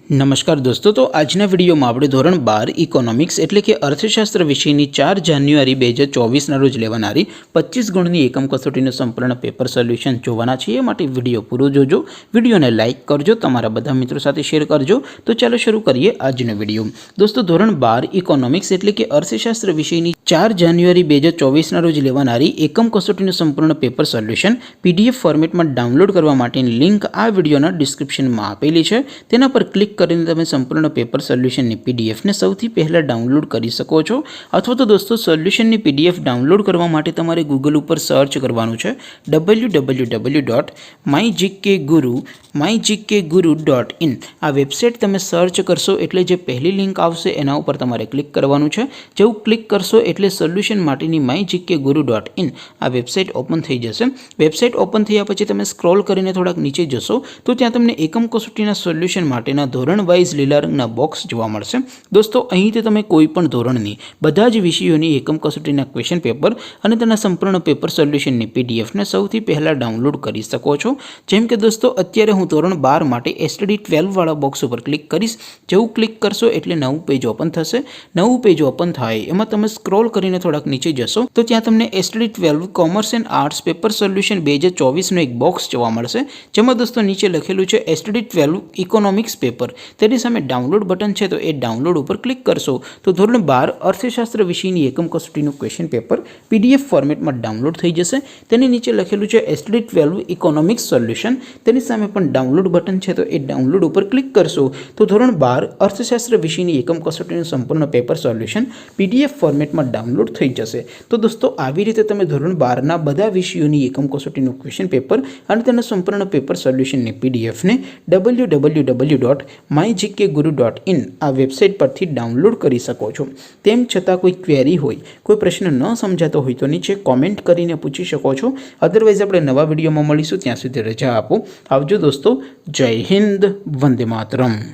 नमस्कार दोस्तों, तो आज विडियो में આપણે ધોરણ 12 ઇકોનોમિક્સ એટલે કે અર્થશાસ્ત્ર વિષયની 4 જાન્યુઆરી 2024 રોજ લેવાનારી 25 ગુણની એકમ કસોટીનું સંપૂર્ણ પેપર સોલ્યુશન જોવાના છે। એ માટે વિડિયો પૂરો જોજો, વિડિયોને લાઇક કરજો, તમારા બધા મિત્રો સાથે શેર કરજો। તો ચાલો શરૂ કરીએ આજનો વિડિયો। દોસ્તો, ધોરણ 12 ઇકોનોમિક્સ એટલે કે અર્થશાસ્ત્ર વિષયની 4 જાન્યુઆરી 2024 રોજ લેવાનારી એકમ કસોટીનું સંપૂર્ણ પેપર સોલ્યુશન પીડીએફ ફોર્મેટમાં ડાઉનલોડ કરવા માટેની લિંક આ વિડિયોના ડિસ્ક્રિપ્શનમાં આપેલી છે। તેના પર ક્લિક કરીને તમે સંપૂર્ણ પેપર સોલ્યુશનની પીડીએફને સૌથી પહેલા ડાઉનલોડ કરી શકો છો। અથવા તો દોસ્તો, સોલ્યુશનની પીડીએફ ડાઉનલોડ કરવા માટે તમારે ગૂગલ ઉપર સર્ચ કરવાનું છે www.mygkguru.in। આ વેબસાઇટ તમે સર્ચ કરશો એટલે જે પહેલી લિંક આવશે એના ઉપર તમારે ક્લિક કરવાનું છે। જેવું ક્લિક કરશો એટલે સોલ્યુશન માટેની mygkguru.in આ વેબસાઇટ ઓપન થઈ જશે। વેબસાઇટ ઓપન થયા પછી તમે સ્ક્રોલ કરીને થોડાક નીચે જશો તો ત્યાં તમને એકમ કસોટીના સોલ્યુશન માટેના ધોરણ વાઇઝ લીલા રંગના બોક્સ જોવા મળશે। દોસ્તો, અહીંથી તમે કોઈ પણ ધોરણની બધા જ વિષયોની એકમ કસોટીના ક્વેશ્ચન પેપર અને તેના સંપૂર્ણ પેપર સોલ્યુશનની પીડીએફને સૌથી પહેલાં ડાઉનલોડ કરી શકો છો। જેમ કે દોસ્તો, અત્યારે હું ધોરણ 12 માટે એસટીડી 12 વાળા બોક્સ ઉપર ક્લિક કરીશ। જેવું ક્લિક કરશો એટલે નવું પેજ ઓપન થશે। નવું પેજ ઓપન થાય એમાં તમે સ્ક્રોલ કરીને થોડાક નીચે જશો તો ત્યાં તમને STD 12 commerce and arts paper solution 2024નું એક બોક્સ જોવા મળશે। જેમાં દોસ્તો નીચે લખેલું છે એસટીડી 12 ઇકોનોમિક્સ પેપર। તેની સામે ડાઉનલોડ બટન છે, તો એ ડાઉનલોડ ઉપર ક્લિક કરશો તો ધોરણ 12 અર્થશાસ્ત્ર વિષયની એકમ કસોટીનું ક્વેશ્ચન પેપર પીડીએફ ફોર્મેટમાં ડાઉનલોડ થઈ જશે। તેની નીચે લખેલું છે એસટીડી 12 ઇકોનોમિક્સ સોલ્યુશન। તેની સામે પણ ડાઉનલોડ બટન છે, તો એ ડાઉનલોડ ઉપર ક્લિક કરશો તો ધોરણ 12 અર્થશાસ્ત્ર વિષયની એકમ કસોટીનું સંપૂર્ણ પેપર સોલ્યુશન પીડીએફ ફોર્મેટમાં ડાઉનલોડ થઈ જશે। તો દોસ્તો, આવી રીતે તમે ધોરણ 12ના બધા વિષયોની એકમ કસોટીનું ક્વેશ્ચન પેપર અને તેના સંપૂર્ણ પેપર સોલ્યુશનની પીડીએફને www.mygkguru.in આ વેબસાઇટ પરથી ડાઉનલોડ કરી શકો છો। તેમ છતાં કોઈ ક્વેરી હોય, કોઈ પ્રશ્ન ન સમજાતો હોય તો નીચે કોમેન્ટ કરીને પૂછી શકો છો। અધરવાઇઝ આપણે નવા વિડીયોમાં મળીશું, ત્યાં સુધી રજા આપો। આવજો દોસ્તો, જય હિન્દ, વંદે માતરમ।